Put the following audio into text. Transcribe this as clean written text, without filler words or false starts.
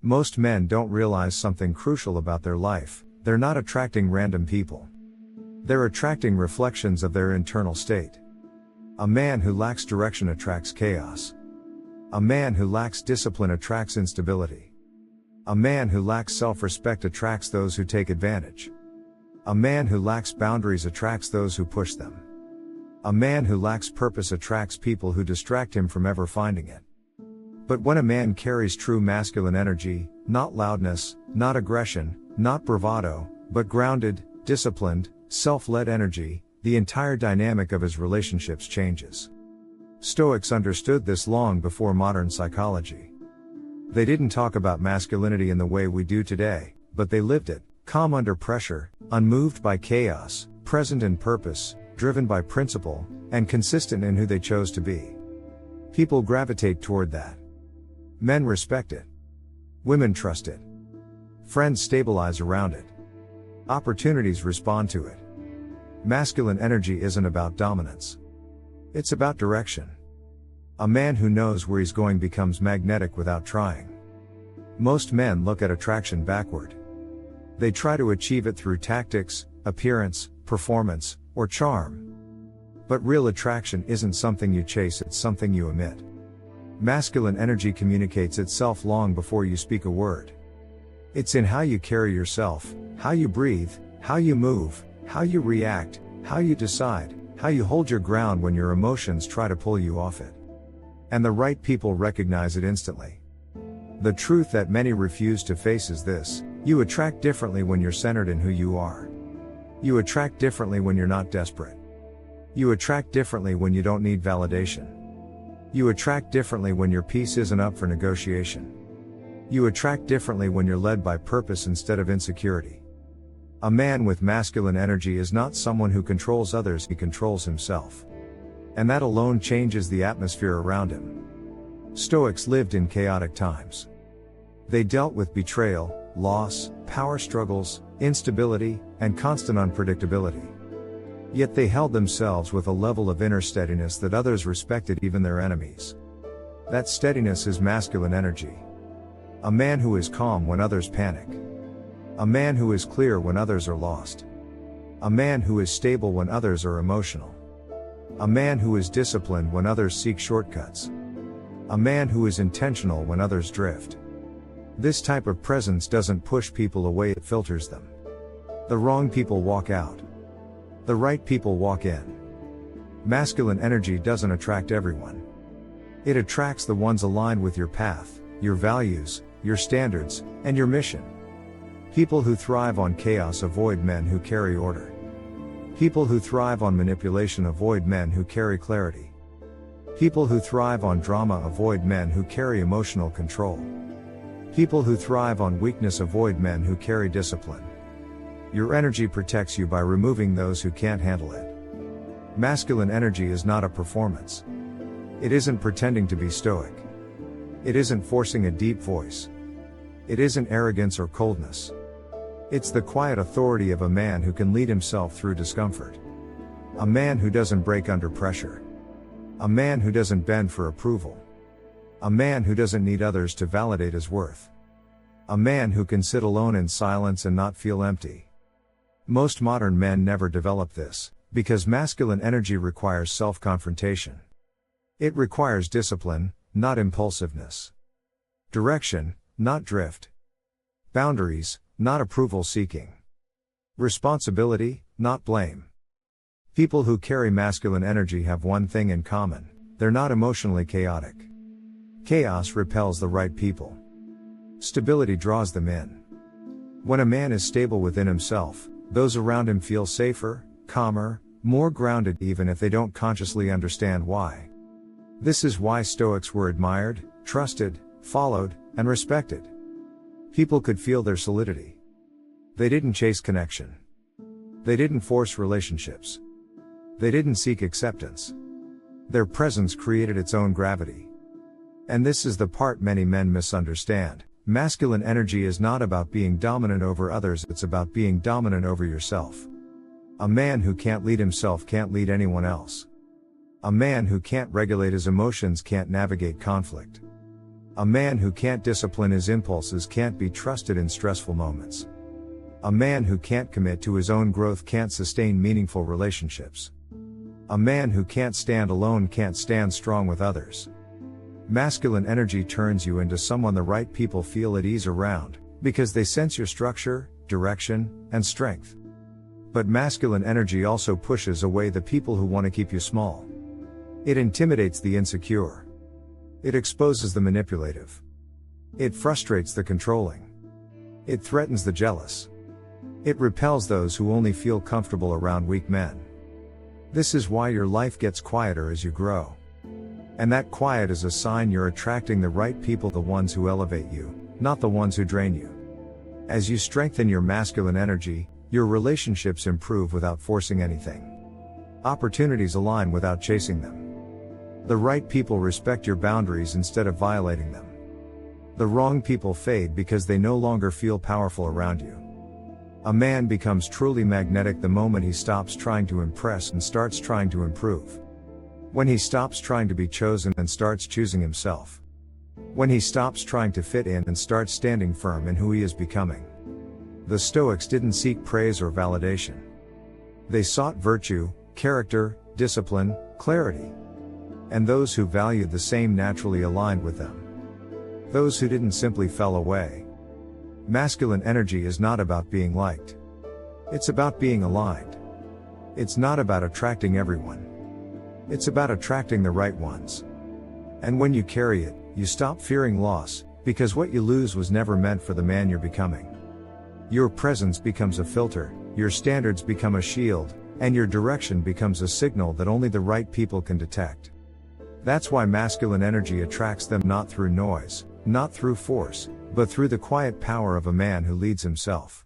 Most men don't realize something crucial about their life: they're not attracting random people. They're attracting reflections of their internal state. A man who lacks direction attracts chaos. A man who lacks discipline attracts instability. A man who lacks self-respect attracts those who take advantage. A man who lacks boundaries attracts those who push them. A man who lacks purpose attracts people who distract him from ever finding it. But when a man carries true masculine energy, not loudness, not aggression, not bravado, but grounded, disciplined, self-led energy, the entire dynamic of his relationships changes. Stoics understood this long before modern psychology. They didn't talk about masculinity in the way we do today, but they lived it, calm under pressure, unmoved by chaos, present in purpose, driven by principle, and consistent in who they chose to be. People gravitate toward that. Men respect it. Women trust it. Friends stabilize around it. Opportunities respond to it. Masculine energy isn't about dominance. It's about direction. A man who knows where he's going becomes magnetic without trying. Most men look at attraction backward. They try to achieve it through tactics, appearance, performance, or charm. But real attraction isn't something you chase, it's something you emit. Masculine energy communicates itself long before you speak a word. It's in how you carry yourself, how you breathe, how you move, how you react, how you decide, how you hold your ground when your emotions try to pull you off it. And the right people recognize it instantly. The truth that many refuse to face is this: you attract differently when you're centered in who you are. You attract differently when you're not desperate. You attract differently when you don't need validation. You attract differently when your peace isn't up for negotiation. You attract differently when you're led by purpose instead of insecurity. A man with masculine energy is not someone who controls others, he controls himself. And that alone changes the atmosphere around him. Stoics lived in chaotic times. They dealt with betrayal, loss, power struggles, instability, and constant unpredictability. Yet they held themselves with a level of inner steadiness that others respected, even their enemies. That steadiness is masculine energy. A man who is calm when others panic. A man who is clear when others are lost. A man who is stable when others are emotional. A man who is disciplined when others seek shortcuts. A man who is intentional when others drift. This type of presence doesn't push people away, it filters them. The wrong people walk out. The right people walk in. Masculine energy doesn't attract everyone. It attracts the ones aligned with your path, your values, your standards, and your mission. People who thrive on chaos avoid men who carry order. People who thrive on manipulation avoid men who carry clarity. People who thrive on drama avoid men who carry emotional control. People who thrive on weakness avoid men who carry discipline. Your energy protects you by removing those who can't handle it. Masculine energy is not a performance. It isn't pretending to be stoic. It isn't forcing a deep voice. It isn't arrogance or coldness. It's the quiet authority of a man who can lead himself through discomfort. A man who doesn't break under pressure. A man who doesn't bend for approval. A man who doesn't need others to validate his worth. A man who can sit alone in silence and not feel empty. Most modern men never develop this, because masculine energy requires self-confrontation. It requires discipline, not impulsiveness. Direction, not drift. Boundaries, not approval seeking. Responsibility, not blame. People who carry masculine energy have one thing in common: they're not emotionally chaotic. Chaos repels the right people. Stability draws them in. When a man is stable within himself, those around him feel safer, calmer, more grounded, even if they don't consciously understand why. This is why Stoics were admired, trusted, followed, and respected. People could feel their solidity. They didn't chase connection. They didn't force relationships. They didn't seek acceptance. Their presence created its own gravity. And this is the part many men misunderstand. Masculine energy is not about being dominant over others, it's about being dominant over yourself. A man who can't lead himself can't lead anyone else. A man who can't regulate his emotions can't navigate conflict. A man who can't discipline his impulses can't be trusted in stressful moments. A man who can't commit to his own growth can't sustain meaningful relationships. A man who can't stand alone can't stand strong with others. Masculine energy turns you into someone the right people feel at ease around, because they sense your structure, direction, and strength. But masculine energy also pushes away the people who want to keep you small. It intimidates the insecure. It exposes the manipulative. It frustrates the controlling. It threatens the jealous. It repels those who only feel comfortable around weak men. This is why your life gets quieter as you grow. And that quiet is a sign you're attracting the right people, the ones who elevate you, not the ones who drain you. As you strengthen your masculine energy, your relationships improve without forcing anything. Opportunities align without chasing them. The right people respect your boundaries instead of violating them. The wrong people fade because they no longer feel powerful around you. A man becomes truly magnetic the moment he stops trying to impress and starts trying to improve. When he stops trying to be chosen and starts choosing himself. When he stops trying to fit in and starts standing firm in who he is becoming. The Stoics didn't seek praise or validation. They sought virtue, character, discipline, clarity. And those who valued the same naturally aligned with them. Those who didn't simply fell away. Masculine energy is not about being liked. It's about being aligned. It's not about attracting everyone. It's about attracting the right ones. And when you carry it, you stop fearing loss, because what you lose was never meant for the man you're becoming. Your presence becomes a filter, your standards become a shield, and your direction becomes a signal that only the right people can detect. That's why masculine energy attracts them, not through noise, not through force, but through the quiet power of a man who leads himself.